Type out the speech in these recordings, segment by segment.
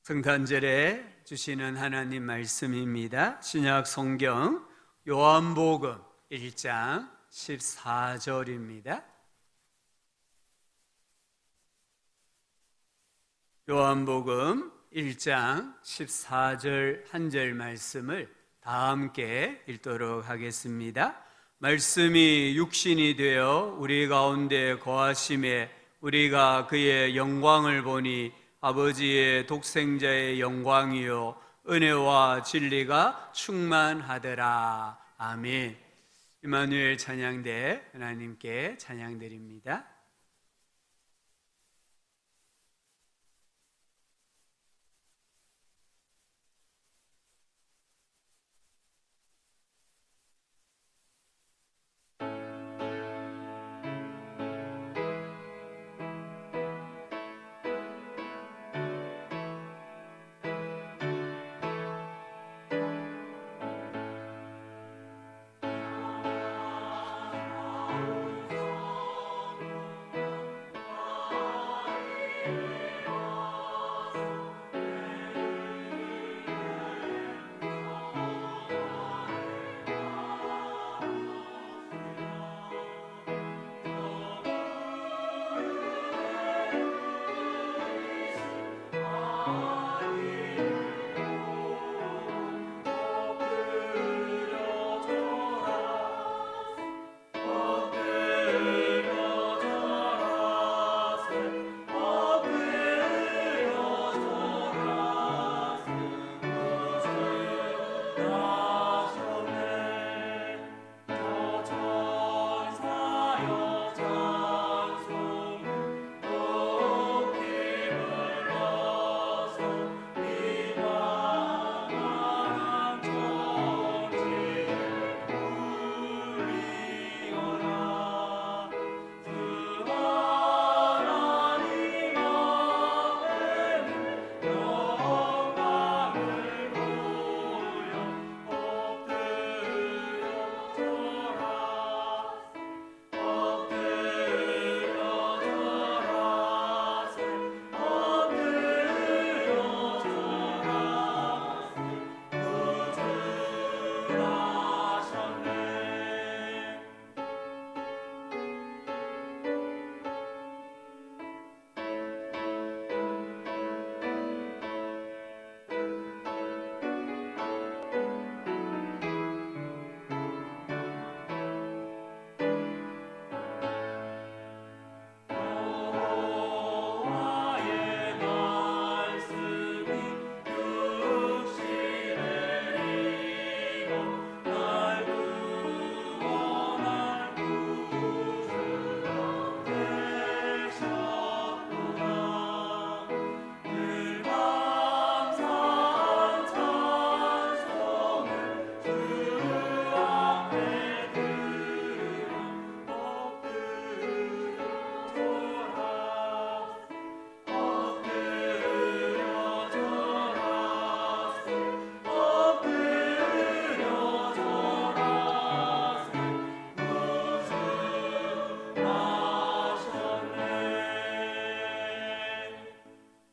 성탄절에 주시는 하나님 말씀입니다. 신약 성경 요한복음 1장 14절입니다. 요한복음 1장 14절 한 절 말씀을 다 함께 읽도록 하겠습니다. 말씀이 육신이 되어 우리 가운데 거하심에 우리가 그의 영광을 보니 아버지의 독생자의 영광이요 은혜와 진리가 충만하더라. 아멘. 임마누엘 찬양대 하나님께 찬양드립니다.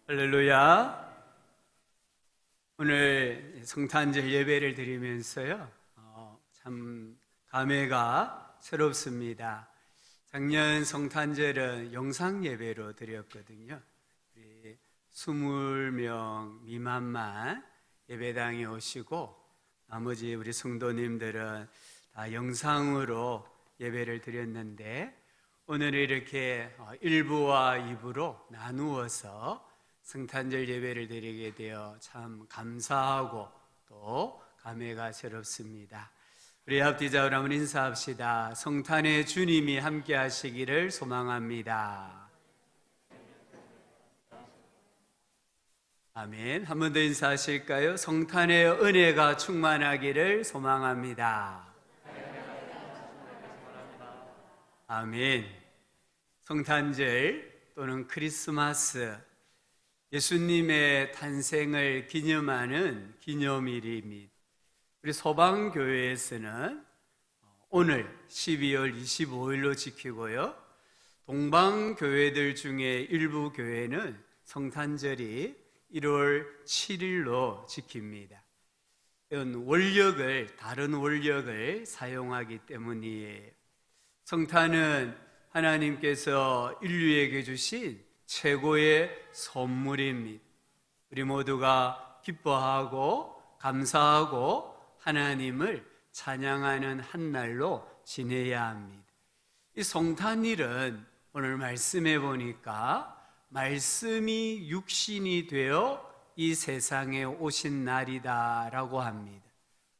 할렐루야. 오늘 성탄절 예배를 드리면서요, 참 감회가 새롭습니다. 작년 성탄절은 영상 예배로 드렸거든요. 우리 20명 미만만 예배당에 오시고 나머지 우리 성도님들은 다 영상으로 예배를 드렸는데, 오늘은 이렇게 1부와 2부로 나누어서 성탄절 예배를 드리게 되어 참 감사하고 또 감회가 새롭습니다. 우리 앞뒤자로 한번 인사합시다. 성탄의 주님이 함께 하시기를 소망합니다. 아멘. 한 번 더 인사하실까요? 성탄의 은혜가 충만하기를 소망합니다. 아멘. 성탄절 또는 크리스마스, 예수님의 탄생을 기념하는 기념일입니다. 우리 소방교회에서는 오늘 12월 25일로 지키고요, 동방교회들 중에 일부 교회는 성탄절이 1월 7일로 지킵니다. 이건 다른 원력을 사용하기 때문이에요. 성탄은 하나님께서 인류에게 주신 최고의 선물입니다. 우리 모두가 기뻐하고 감사하고 하나님을 찬양하는 한 날로 지내야 합니다. 이 성탄일은 오늘 말씀해 보니까 말씀이 육신이 되어 이 세상에 오신 날이다라고 합니다.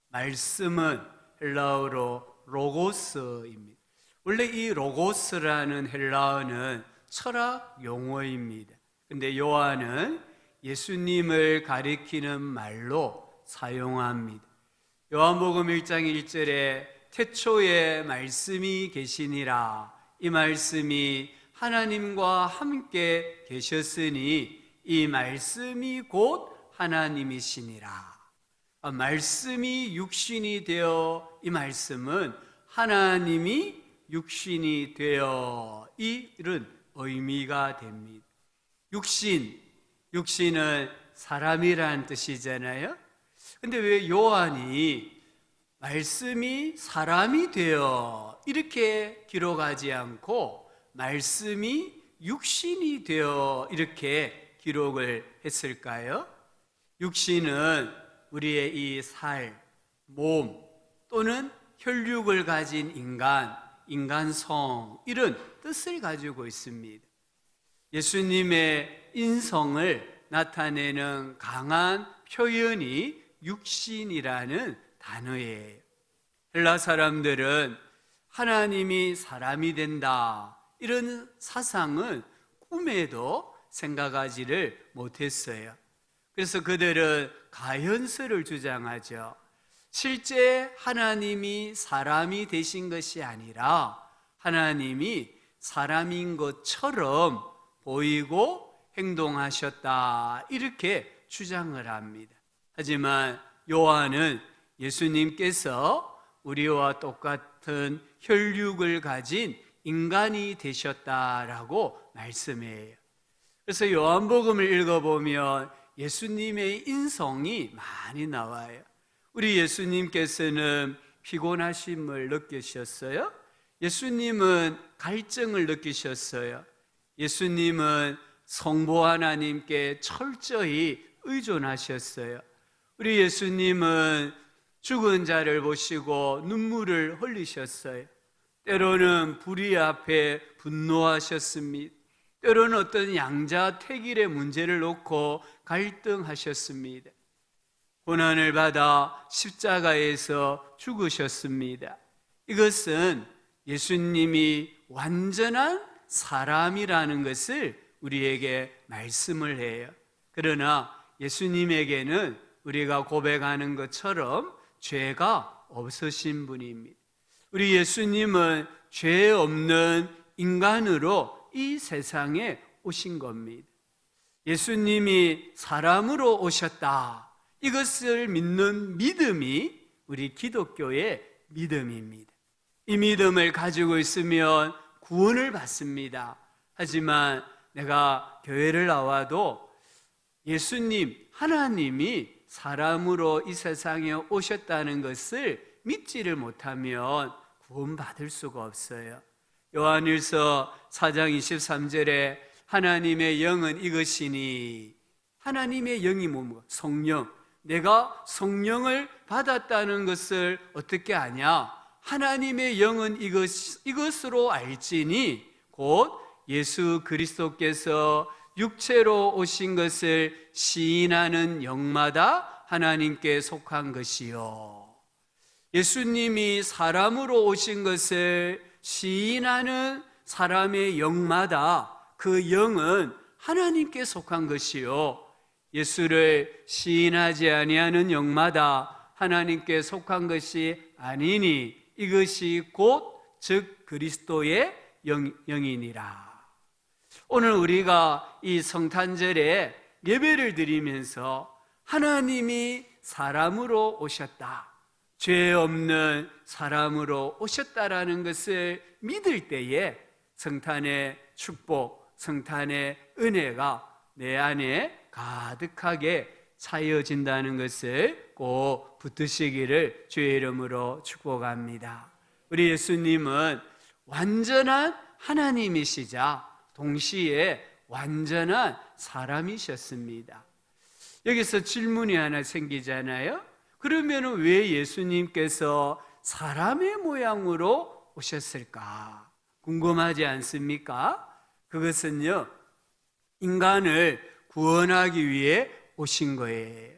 말씀은 헬라어로 로고스입니다. 원래 이 로고스라는 헬라어는 철학 용어입니다. 근데 요한은 예수님을 가리키는 말로 사용합니다. 요한복음 1장 1절에 태초에 말씀이 계시니라, 이 말씀이 하나님과 함께 계셨으니 이 말씀이 곧 하나님이시니라. 말씀이 육신이 되어, 이 말씀은 하나님이 육신이 되어, 이런 의미가 됩니다. 육신은 사람이라는 뜻이잖아요. 근데 왜 요한이 말씀이 사람이 되어 이렇게 기록하지 않고 말씀이 육신이 되어 이렇게 기록을 했을까요? 육신은 우리의 이 살, 몸 또는 혈육을 가진 인간성, 이런 뜻을 가지고 있습니다. 예수님의 인성을 나타내는 강한 표현이 육신이라는 단어예요. 헬라 사람들은 하나님이 사람이 된다, 이런 사상은 꿈에도 생각하지를 못했어요. 그래서 그들은 가현설을 주장하죠. 실제 하나님이 사람이 되신 것이 아니라 하나님이 사람인 것처럼 보이고 행동하셨다, 이렇게 주장을 합니다. 하지만 요한은 예수님께서 우리와 똑같은 혈육을 가진 인간이 되셨다라고 말씀해요. 그래서 요한복음을 읽어보면 예수님의 인성이 많이 나와요. 우리 예수님께서는 피곤하심을 느끼셨어요? 예수님은 갈증을 느끼셨어요? 예수님은 성부 하나님께 철저히 의존하셨어요. 우리 예수님은 죽은 자를 보시고 눈물을 흘리셨어요. 때로는 불의 앞에 분노하셨습니다. 때로는 어떤 양자택일의 문제를 놓고 갈등하셨습니다. 고난을 받아 십자가에서 죽으셨습니다. 이것은 예수님이 완전한 사람이라는 것을 우리에게 말씀을 해요. 그러나 예수님에게는 우리가 고백하는 것처럼 죄가 없으신 분입니다. 우리 예수님은 죄 없는 인간으로 이 세상에 오신 겁니다. 예수님이 사람으로 오셨다, 이것을 믿는 믿음이 우리 기독교의 믿음입니다. 이 믿음을 가지고 있으면 구원을 받습니다. 하지만 내가 교회를 나와도 예수님, 하나님이 사람으로 이 세상에 오셨다는 것을 믿지를 못하면 구원받을 수가 없어요. 요한일서 4장 23절에 하나님의 영은 이것이니, 하나님의 영이 뭡니까? 성령. 내가 성령을 받았다는 것을 어떻게 아냐? 하나님의 영은 이것으로 알지니 곧 예수 그리스도께서 육체로 오신 것을 시인하는 영마다 하나님께 속한 것이요. 예수님이 사람으로 오신 것을 시인하는 사람의 영마다 그 영은 하나님께 속한 것이요. 예수를 시인하지 아니하는 영마다 하나님께 속한 것이 아니니 이것이 곧 즉 그리스도의 영이니라. 오늘 우리가 이 성탄절에 예배를 드리면서 하나님이 사람으로 오셨다, 죄 없는 사람으로 오셨다라는 것을 믿을 때에 성탄의 축복, 성탄의 은혜가 내 안에 가득하게 차여진다는 것을 꼭 붙드시기를 주의 이름으로 축복합니다. 우리 예수님은 완전한 하나님이시자 동시에 완전한 사람이셨습니다. 여기서 질문이 하나 생기잖아요. 그러면 왜 예수님께서 사람의 모양으로 오셨을까? 궁금하지 않습니까? 그것은요, 인간을 구원하기 위해 오신 거예요.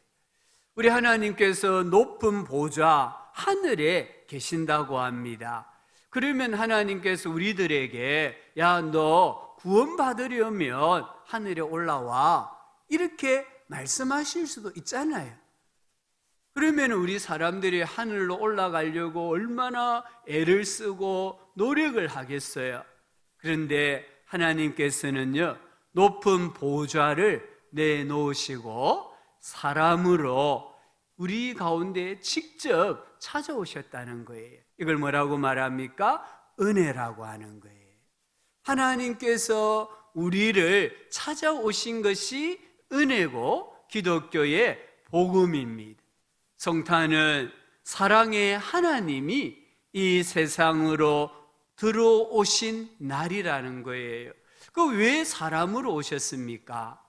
우리 하나님께서 높은 보좌 하늘에 계신다고 합니다. 그러면 하나님께서 우리들에게 야, 너 구원받으려면 하늘에 올라와, 이렇게 말씀하실 수도 있잖아요. 그러면 우리 사람들이 하늘로 올라가려고 얼마나 애를 쓰고 노력을 하겠어요. 그런데 하나님께서는요, 높은 보좌를 내놓으시고 사람으로 우리 가운데 직접 찾아오셨다는 거예요. 이걸 뭐라고 말합니까? 은혜라고 하는 거예요. 하나님께서 우리를 찾아오신 것이 은혜고 기독교의 복음입니다. 성탄은 사랑의 하나님이 이 세상으로 들어오신 날이라는 거예요. 그 왜 사람으로 오셨습니까?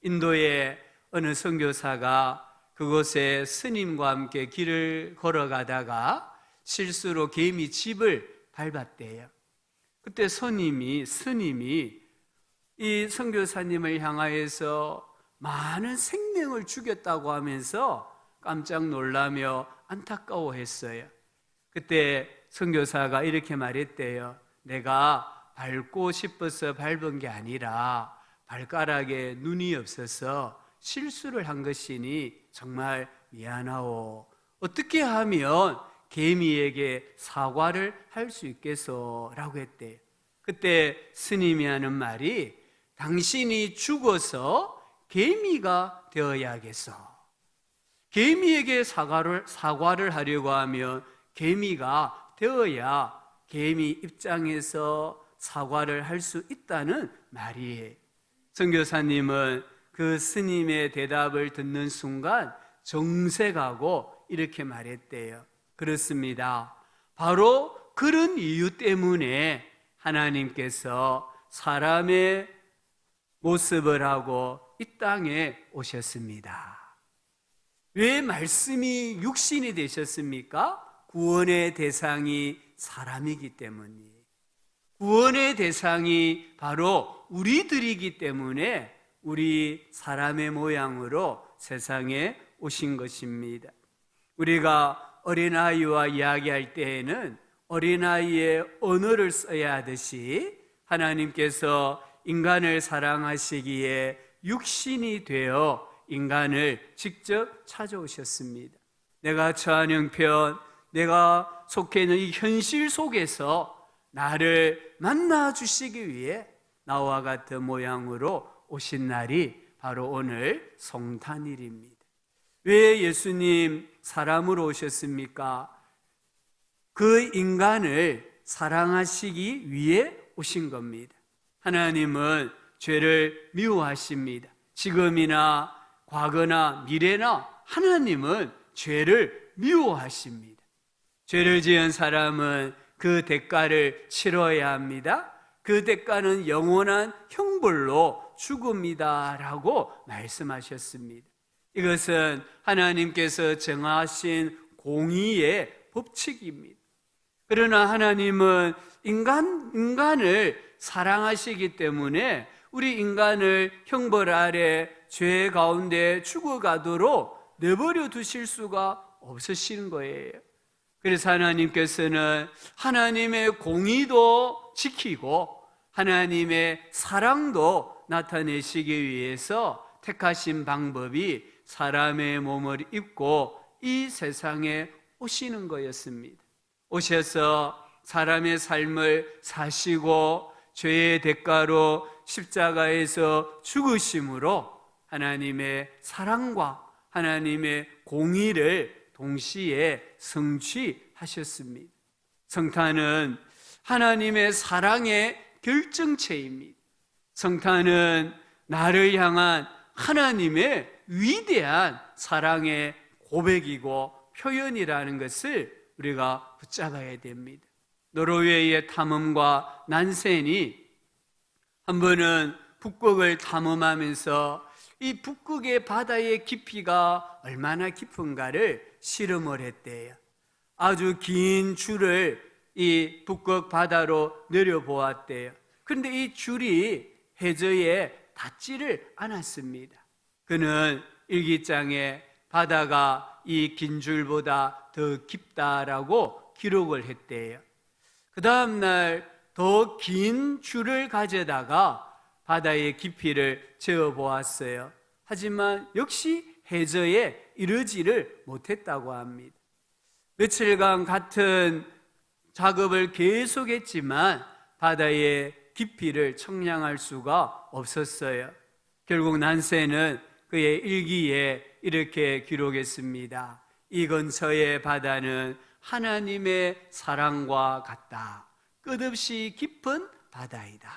인도의 어느 선교사가 그곳에 스님과 함께 길을 걸어가다가 실수로 개미 집을 밟았대요. 그때 스님이 이 선교사님을 향하여서 많은 생명을 죽였다고 하면서 깜짝 놀라며 안타까워했어요. 그때 선교사가 이렇게 말했대요. 내가 밟고 싶어서 밟은 게 아니라 발가락에 눈이 없어서 실수를 한 것이니 정말 미안하오. 어떻게 하면 개미에게 사과를 할 수 있겠소? 라고 했대요. 그때 스님이 하는 말이 당신이 죽어서 개미가 되어야겠어. 개미에게 사과를 하려고 하면 개미가 되어야 개미 입장에서 사과를 할 수 있다는 말이에요. 선교사님은 그 스님의 대답을 듣는 순간 정색하고 이렇게 말했대요. 그렇습니다. 바로 그런 이유 때문에 하나님께서 사람의 모습을 하고 이 땅에 오셨습니다. 왜 말씀이 육신이 되셨습니까? 구원의 대상이 사람이기 때문이에요. 구원의 대상이 바로 우리들이기 때문에 우리 사람의 모양으로 세상에 오신 것입니다. 우리가 어린아이와 이야기할 때에는 어린아이의 언어를 써야 하듯이 하나님께서 인간을 사랑하시기에 육신이 되어 인간을 직접 찾아오셨습니다. 내가 처한 형편, 내가 속해 있는 이 현실 속에서 나를 만나 주시기 위해 나와 같은 모양으로 오신 날이 바로 오늘 성탄일입니다. 왜 예수님 사람으로 오셨습니까? 그 인간을 사랑하시기 위해 오신 겁니다. 하나님은 죄를 미워하십니다. 지금이나 과거나 미래나 하나님은 죄를 미워하십니다. 죄를 지은 사람은 그 대가를 치러야 합니다. 그 대가는 영원한 형벌로 죽음이다 라고 말씀하셨습니다. 이것은 하나님께서 정하신 공의의 법칙입니다. 그러나 하나님은 인간을 사랑하시기 때문에 우리 인간을 형벌 아래 죄 가운데 죽어가도록 내버려 두실 수가 없으신 거예요. 그래서 하나님께서는 하나님의 공의도 지키고 하나님의 사랑도 나타내시기 위해서 택하신 방법이 사람의 몸을 입고 이 세상에 오시는 거였습니다. 오셔서 사람의 삶을 사시고 죄의 대가로 십자가에서 죽으심으로 하나님의 사랑과 하나님의 공의를 동시에 성취하셨습니다. 성탄은 하나님의 사랑의 결정체입니다. 성탄은 나를 향한 하나님의 위대한 사랑의 고백이고 표현이라는 것을 우리가 붙잡아야 됩니다. 노르웨이의 탐험가 난센이 한 번은 북극을 탐험하면서 이 북극의 바다의 깊이가 얼마나 깊은가를 실험을 했대요. 아주 긴 줄을 이 북극 바다로 내려보았대요. 그런데 이 줄이 해저에 닿지를 않았습니다. 그는 일기장에 바다가 이 긴 줄보다 더 깊다라고 기록을 했대요. 그 다음날 더 긴 줄을 가져다가 바다의 깊이를 재어보았어요. 하지만 역시 해저에 이르지를 못했다고 합니다. 며칠간 같은 작업을 계속했지만 바다의 깊이를 측량할 수가 없었어요. 결국 난센은 그의 일기에 이렇게 기록했습니다. 이 근처의 바다는 하나님의 사랑과 같다. 끝없이 깊은 바다이다.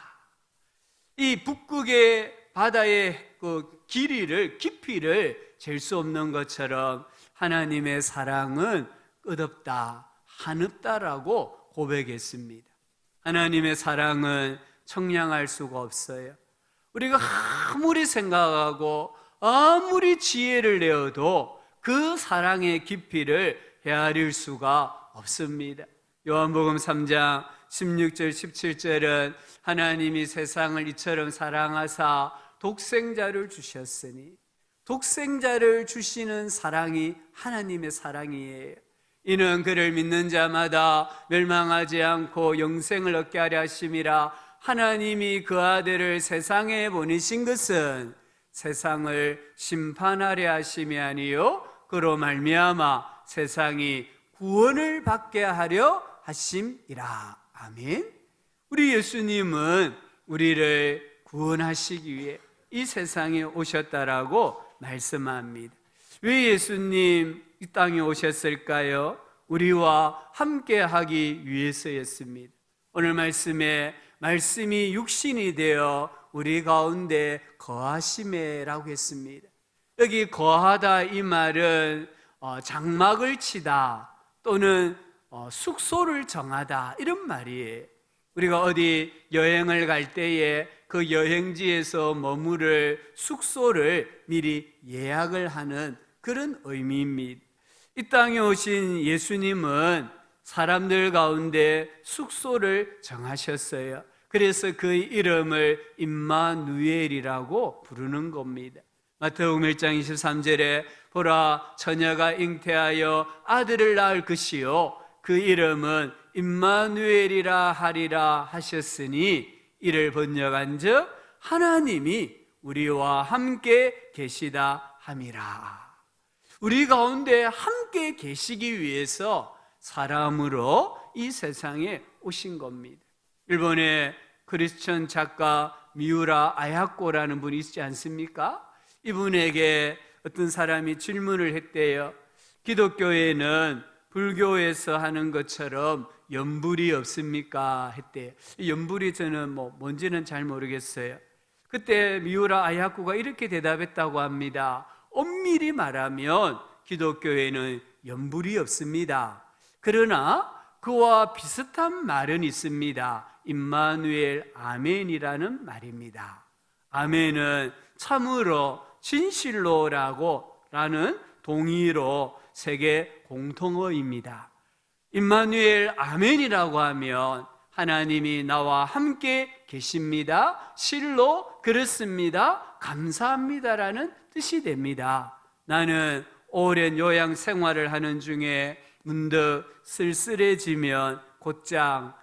이 북극의 바다의 그 깊이를 잴 수 없는 것처럼 하나님의 사랑은 끝없다, 한없다라고 고백했습니다. 하나님의 사랑은 청량할 수가 없어요. 우리가 아무리 생각하고 아무리 지혜를 내어도 그 사랑의 깊이를 헤아릴 수가 없습니다. 요한복음 3장 16절 17절은 하나님이 세상을 이처럼 사랑하사 독생자를 주셨으니, 독생자를 주시는 사랑이 하나님의 사랑이에요. 이는 그를 믿는 자마다 멸망하지 않고 영생을 얻게 하려 하심이라. 하나님이 그 아들을 세상에 보내신 것은 세상을 심판하려 하심이 아니요 그로 말미암아 세상이 구원을 받게 하려 하심이라. 아멘. 우리 예수님은 우리를 구원하시기 위해 이 세상에 오셨다라고 말씀합니다. 왜 예수님 이 땅에 오셨을까요? 우리와 함께 하기 위해서였습니다. 오늘 말씀에 말씀이 육신이 되어 우리 가운데 거하심에라고 했습니다. 여기 거하다 이 말은 장막을 치다 또는 숙소를 정하다 이런 말이에요. 우리가 어디 여행을 갈 때에 그 여행지에서 머무를 숙소를 미리 예약을 하는 그런 의미입니다. 이 땅에 오신 예수님은 사람들 가운데 숙소를 정하셨어요. 그래서 그 이름을 임마누엘이라고 부르는 겁니다. 마태복음 1장 23절에 보라 처녀가 잉태하여 아들을 낳을 것이요 그 이름은 임마누엘이라 하리라 하셨으니 이를 번역한즉 하나님이 우리와 함께 계시다 함이라. 우리 가운데 함께 계시기 위해서 사람으로 이 세상에 오신 겁니다. 일본의 크리스천 작가 미우라 아야코라는 분이 있지 않습니까? 이분에게 어떤 사람이 질문을 했대요. 기독교에는 불교에서 하는 것처럼 연불이 없습니까? 했대요. 연불이 저는 뭔지는 잘 모르겠어요. 그때 미우라 아야코가 이렇게 대답했다고 합니다. 엄밀히 말하면 기독교에는 연불이 없습니다. 그러나 그와 비슷한 말은 있습니다. 임마누엘 아멘이라는 말입니다. 아멘은 참으로 진실로라는 동의로 세계 공통어입니다. 임마누엘 아멘이라고 하면 하나님이 나와 함께 계십니다. 실로 그렇습니다. 감사합니다라는 뜻이 됩니다. 나는 오랜 요양 생활을 하는 중에 문득 쓸쓸해지면 곧장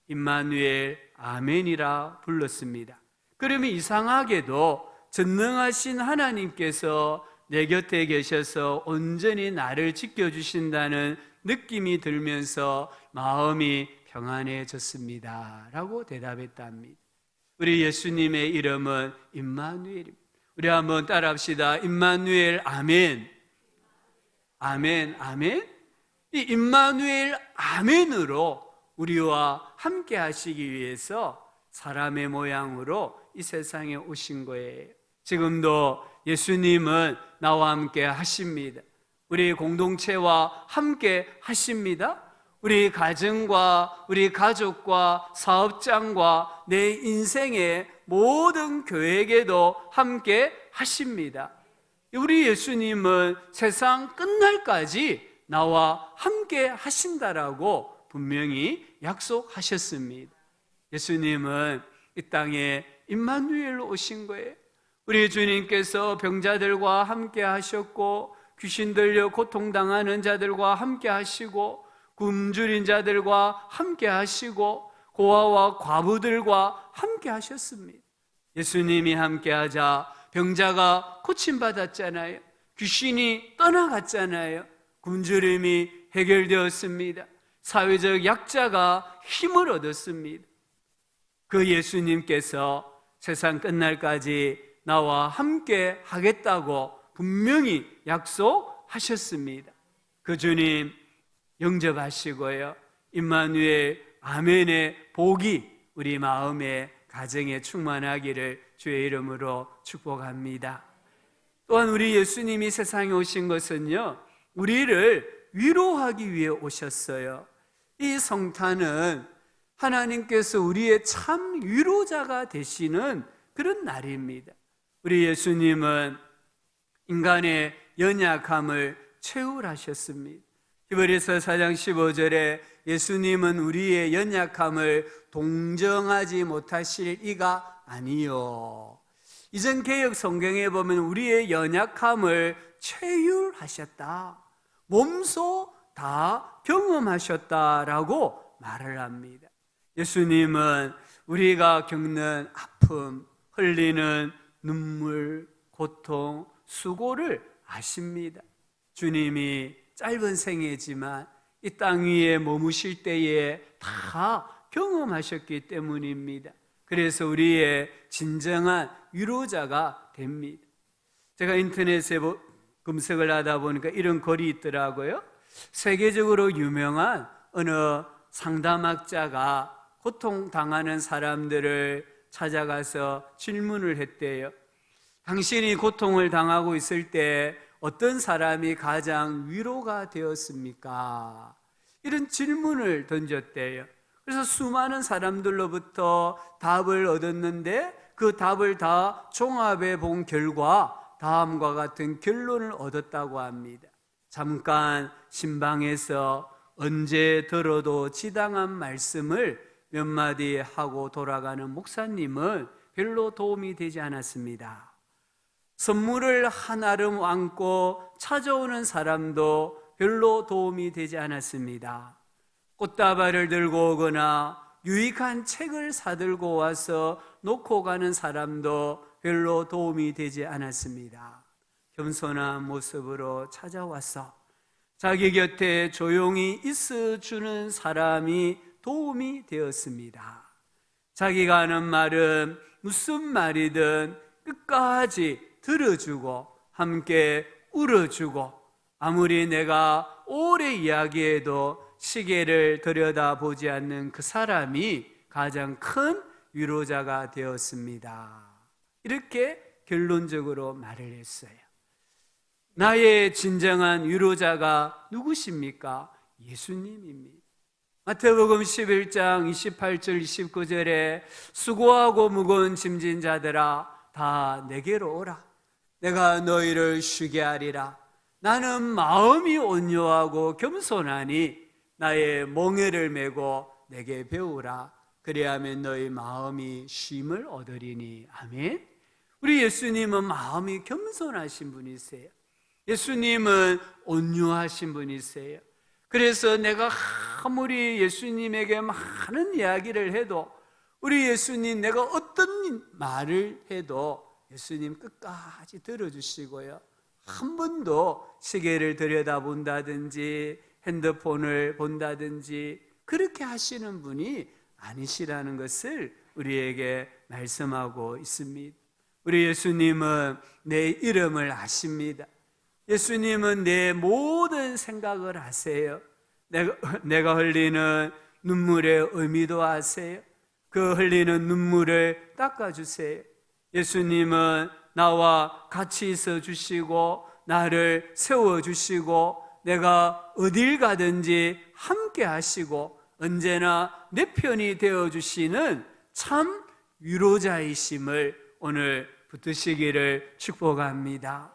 임마누엘 아멘이라 불렀습니다. 그러면 이상하게도 전능하신 하나님께서 내 곁에 계셔서 온전히 나를 지켜주신다는 느낌이 들면서 마음이 평안해졌습니다 라고 대답했답니다. 우리 예수님의 이름은 임마누엘입니다. 우리 한번 따라합시다. 임마누엘 아멘. 아멘 아멘. 이 임마누엘 아멘으로 우리와 함께 하시기 위해서 사람의 모양으로 이 세상에 오신 거예요. 지금도 예수님은 나와 함께 하십니다. 우리 공동체와 함께 하십니다. 우리 가정과 우리 가족과 사업장과 내 인생의 모든 교회에게도 함께 하십니다. 우리 예수님은 세상 끝날까지 나와 함께 하신다라고 분명히 약속하셨습니다. 예수님은 이 땅에 임마누엘로 오신 거예요. 우리 주님께서 병자들과 함께 하셨고, 귀신 들려 고통당하는 자들과 함께 하시고, 굶주린 자들과 함께 하시고, 고아와 과부들과 함께 하셨습니다. 예수님이 함께 하자 병자가 고침받았잖아요. 귀신이 떠나갔잖아요. 굶주림이 해결되었습니다. 사회적 약자가 힘을 얻었습니다. 그 예수님께서 세상 끝날까지 나와 함께 하겠다고 분명히 약속하셨습니다. 그 주님 영접하시고요, 임마누엘 아멘의 복이 우리 마음에 가정에 충만하기를 주의 이름으로 축복합니다. 또한 우리 예수님이 세상에 오신 것은요, 우리를 위로하기 위해 오셨어요. 이 성탄은 하나님께서 우리의 참 위로자가 되시는 그런 날입니다. 우리 예수님은 인간의 연약함을 채울하셨습니다. 히브리서 4장 15절에 예수님은 우리의 연약함을 동정하지 못하실 이가 아니요, 이전 개역 성경에 보면 우리의 연약함을 체휼하셨다, 몸소 다 경험하셨다라고 말을 합니다. 예수님은 우리가 겪는 아픔, 흘리는 눈물, 고통, 수고를 아십니다. 주님이 짧은 생애지만 이 땅 위에 머무실 때에 다 경험하셨기 때문입니다. 그래서 우리의 진정한 위로자가 됩니다. 제가 인터넷에 검색을 하다 보니까 이런 글이 있더라고요. 세계적으로 유명한 어느 상담학자가 고통당하는 사람들을 찾아가서 질문을 했대요. 당신이 고통을 당하고 있을 때 어떤 사람이 가장 위로가 되었습니까? 이런 질문을 던졌대요. 그래서 수많은 사람들로부터 답을 얻었는데 그 답을 다 종합해 본 결과 다음과 같은 결론을 얻었다고 합니다. 잠깐 신방에서 언제 들어도 지당한 말씀을 몇 마디 하고 돌아가는 목사님은 별로 도움이 되지 않았습니다. 선물을 한아름 안고 찾아오는 사람도 별로 도움이 되지 않았습니다. 꽃다발을 들고 오거나 유익한 책을 사들고 와서 놓고 가는 사람도 별로 도움이 되지 않았습니다. 겸손한 모습으로 찾아와서 자기 곁에 조용히 있어주는 사람이 도움이 되었습니다. 자기가 하는 말은 무슨 말이든 끝까지 들어주고 함께 울어주고, 아무리 내가 오래 이야기해도 시계를 들여다보지 않는 그 사람이 가장 큰 위로자가 되었습니다. 이렇게 결론적으로 말을 했어요. 나의 진정한 위로자가 누구십니까? 예수님입니다. 마태복음 11장 28절 29절에 수고하고 무거운 짐진 자들아 다 내게로 오라. 내가 너희를 쉬게 하리라. 나는 마음이 온유하고 겸손하니 나의 멍에를 메고 내게 배우라. 그리하면 너희 마음이 쉼을 얻으리니. 아멘. 우리 예수님은 마음이 겸손하신 분이세요. 예수님은 온유하신 분이세요. 그래서 내가 아무리 예수님에게 많은 이야기를 해도, 우리 예수님 내가 어떤 말을 해도 예수님 끝까지 들어주시고요, 한 번도 시계를 들여다본다든지 핸드폰을 본다든지 그렇게 하시는 분이 아니시라는 것을 우리에게 말씀하고 있습니다. 우리 예수님은 내 이름을 아십니다. 예수님은 내 모든 생각을 아세요. 내가 흘리는 눈물의 의미도 아세요. 그 흘리는 눈물을 닦아주세요. 예수님은 나와 같이 있어 주시고 나를 세워 주시고 내가 어딜 가든지 함께 하시고 언제나 내 편이 되어 주시는 참 위로자이심을 오늘 붙드시기를 축복합니다.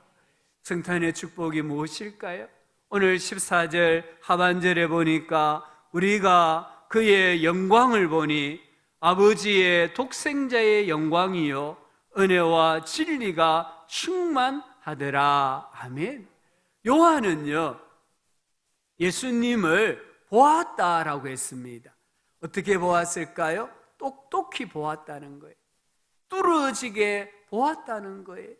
성탄의 축복이 무엇일까요? 오늘 14절 하반절에 보니까 우리가 그의 영광을 보니 아버지의 독생자의 영광이요 은혜와 진리가 충만하더라. 아멘. 요한은요 예수님을 보았다라고 했습니다. 어떻게 보았을까요? 똑똑히 보았다는 거예요. 뚫어지게 보았다는 거예요.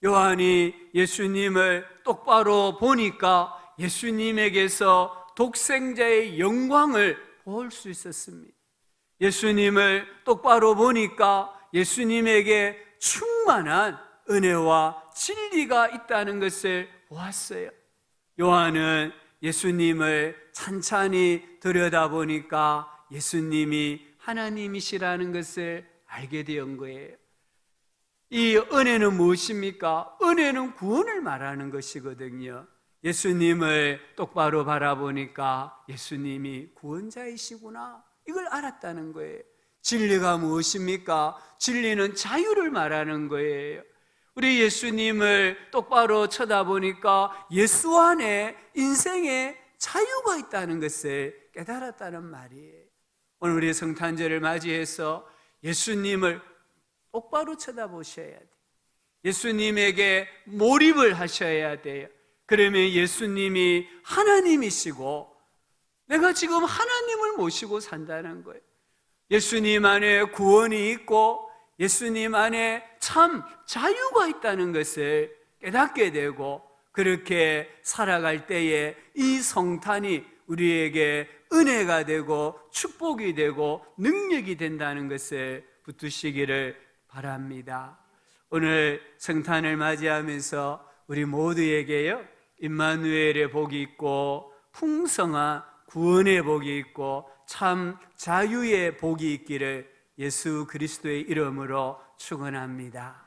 요한이 예수님을 똑바로 보니까 예수님에게서 독생자의 영광을 볼 수 있었습니다. 예수님을 똑바로 보니까 예수님에게 충만한 은혜와 진리가 있다는 것을 보았어요. 요한은 예수님을 찬찬히 들여다보니까 예수님이 하나님이시라는 것을 알게 된 거예요. 이 은혜는 무엇입니까? 은혜는 구원을 말하는 것이거든요. 예수님을 똑바로 바라보니까 예수님이 구원자이시구나, 이걸 알았다는 거예요. 진리가 무엇입니까? 진리는 자유를 말하는 거예요. 우리 예수님을 똑바로 쳐다보니까 예수 안에 인생에 자유가 있다는 것을 깨달았다는 말이에요. 오늘 우리 성탄절을 맞이해서 예수님을 똑바로 쳐다보셔야 돼요. 예수님에게 몰입을 하셔야 돼요. 그러면 예수님이 하나님이시고 내가 지금 하나님을 모시고 산다는 거예요. 예수님 안에 구원이 있고 예수님 안에 참 자유가 있다는 것을 깨닫게 되고 그렇게 살아갈 때에 이 성탄이 우리에게 은혜가 되고 축복이 되고 능력이 된다는 것을 붙드시기를 바랍니다. 오늘 성탄을 맞이하면서 우리 모두에게요 임마누엘의 복이 있고 풍성한 구원의 복이 있고 참 자유의 복이 있기를 예수 그리스도의 이름으로 축원합니다.